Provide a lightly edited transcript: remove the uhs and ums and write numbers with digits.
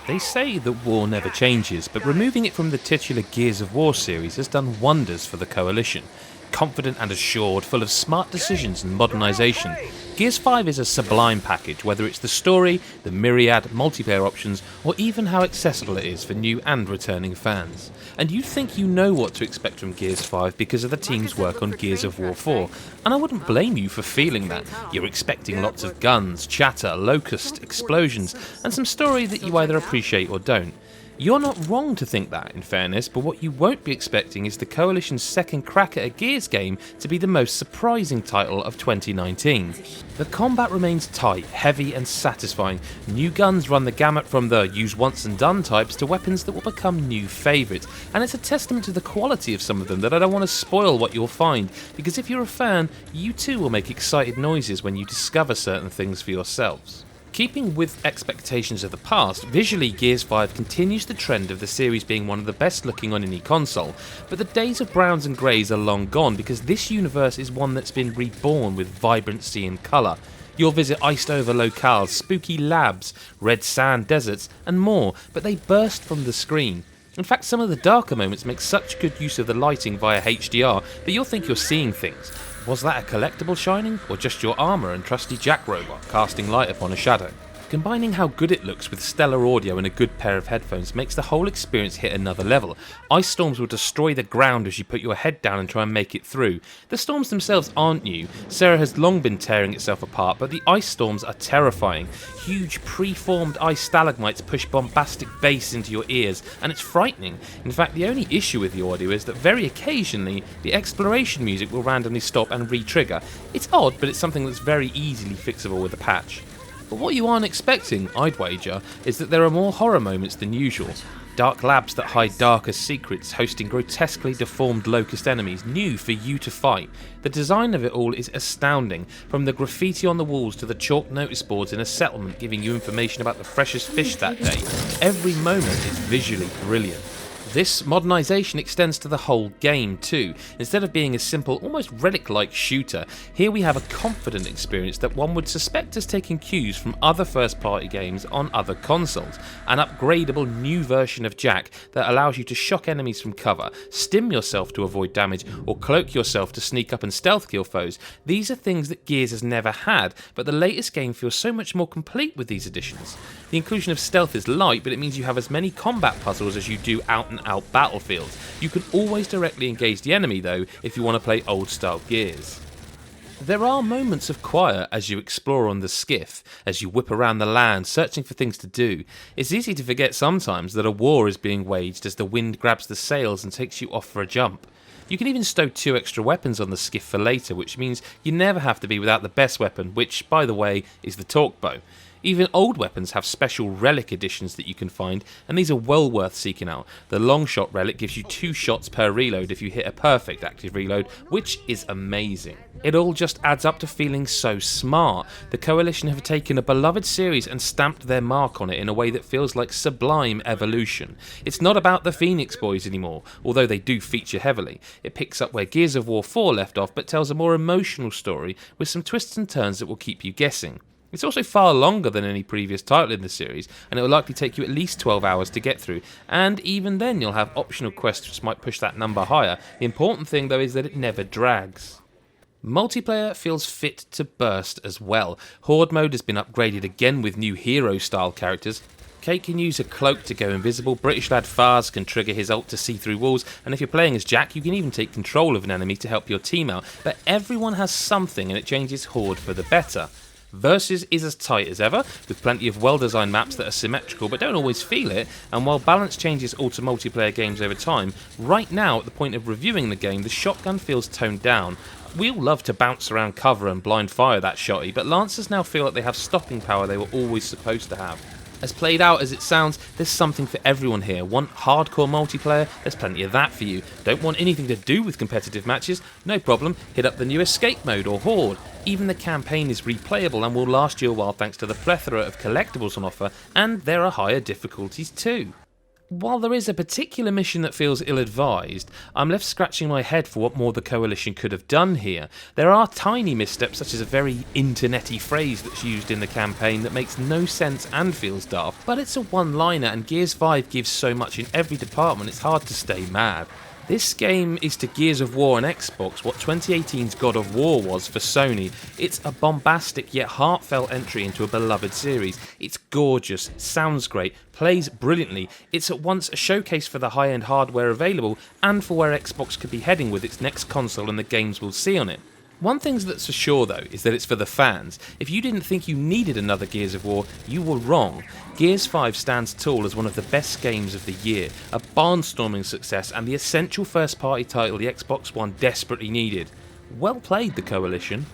They say that war never changes, but removing it from the titular Gears of War series has done wonders for the Coalition. Confident and assured, full of smart decisions and modernisation, Gears 5 is a sublime package, whether it's the story, the myriad multiplayer options, or even how accessible it is for new and returning fans. And you think you know what to expect from Gears 5 because of the team's work on Gears of War 4, and I wouldn't blame you for feeling that. You're expecting lots of guns, chatter, locust, explosions, and some story that you either appreciate or don't. You're not wrong to think that, in fairness, but what you won't be expecting is the Coalition's second crack at a Gears game to be the most surprising title of 2019. The combat remains tight, heavy and satisfying. New guns run the gamut from the use once and done types to weapons that will become new favourites, and it's a testament to the quality of some of them that I don't want to spoil what you'll find, because if you're a fan, you too will make excited noises when you discover certain things for yourselves. Keeping with expectations of the past, visually Gears 5 continues the trend of the series being one of the best looking on any console, but the days of browns and greys are long gone because this universe is one that's been reborn with vibrancy and colour. You'll visit iced over locales, spooky labs, red sand deserts and more, but they burst from the screen. In fact, some of the darker moments make such good use of the lighting via HDR that you'll think you're seeing things. Was that a collectible shining, or just your armour and trusty Jack robot casting light upon a shadow? Combining how good it looks with stellar audio and a good pair of headphones makes the whole experience hit another level. Ice storms will destroy the ground as you put your head down and try and make it through. The storms themselves aren't new. Sarah has long been tearing itself apart, but the ice storms are terrifying. Huge pre-formed ice stalagmites push bombastic bass into your ears, and it's frightening. In fact, the only issue with the audio is that very occasionally the exploration music will randomly stop and re-trigger. It's odd, but it's something that's very easily fixable with a patch. But what you aren't expecting, I'd wager, is that there are more horror moments than usual. Dark labs that hide darker secrets, hosting grotesquely deformed locust enemies new for you to fight. The design of it all is astounding, from the graffiti on the walls to the chalk notice boards in a settlement giving you information about the freshest fish that day. Every moment is visually brilliant. This modernisation extends to the whole game too. Instead of being a simple, almost relic-like shooter, here we have a confident experience that one would suspect has taken cues from other first-party games on other consoles. An upgradable new version of Jack that allows you to shock enemies from cover, stim yourself to avoid damage, or cloak yourself to sneak up and stealth kill foes. These are things that Gears has never had, but the latest game feels so much more complete with these additions. The inclusion of stealth is light, but it means you have as many combat puzzles as you do out-and-out battlefields. You can always directly engage the enemy though if you want to play old style Gears. There are moments of quiet as you explore on the skiff, as you whip around the land searching for things to do. It's easy to forget sometimes that a war is being waged as the wind grabs the sails and takes you off for a jump. You can even stow 2 extra weapons on the skiff for later, which means you never have to be without the best weapon, which, by the way, is the torque bow. Even old weapons have special relic editions that you can find, and these are well worth seeking out. The long shot relic gives you 2 shots per reload if you hit a perfect active reload, which is amazing. It all just adds up to feeling so smart. The Coalition have taken a beloved series and stamped their mark on it in a way that feels like sublime evolution. It's not about the Phoenix Boys anymore, although they do feature heavily. It picks up where Gears of War 4 left off, but tells a more emotional story with some twists and turns that will keep you guessing. It's also far longer than any previous title in the series, and it will likely take you at least 12 hours to get through, and even then you'll have optional quests which might push that number higher. The important thing though is that it never drags. Multiplayer feels fit to burst as well. Horde mode has been upgraded again with new hero style characters. Kate can use a cloak to go invisible, British lad Fars can trigger his ult to see through walls, and if you're playing as Jack you can even take control of an enemy to help your team out, but everyone has something and it changes Horde for the better. Versus is as tight as ever, with plenty of well-designed maps that are symmetrical but don't always feel it, and while balance changes alter multiplayer games over time, right now at the point of reviewing the game the shotgun feels toned down. We all love to bounce around cover and blind fire that shotty, but Lancers now feel like they have stopping power they were always supposed to have. As played out as it sounds, there's something for everyone here. Want hardcore multiplayer? There's plenty of that for you. Don't want anything to do with competitive matches? No problem, hit up the new escape mode or Horde. Even the campaign is replayable and will last you a while thanks to the plethora of collectibles on offer, and there are higher difficulties too. While there is a particular mission that feels ill-advised, I'm left scratching my head for what more the Coalition could have done here. There are tiny missteps, such as a very internety phrase that's used in the campaign that makes no sense and feels daft, but it's a one-liner and Gears 5 gives so much in every department it's hard to stay mad. This game is to Gears of War on Xbox what 2018's God of War was for Sony. It's a bombastic yet heartfelt entry into a beloved series. It's gorgeous, sounds great, plays brilliantly. It's at once a showcase for the high-end hardware available and for where Xbox could be heading with its next console and the games we'll see on it. One thing that's for sure though is that it's for the fans. If you didn't think you needed another Gears of War, you were wrong. Gears 5 stands tall as one of the best games of the year, a barnstorming success and the essential first party title the Xbox One desperately needed. Well played, the Coalition.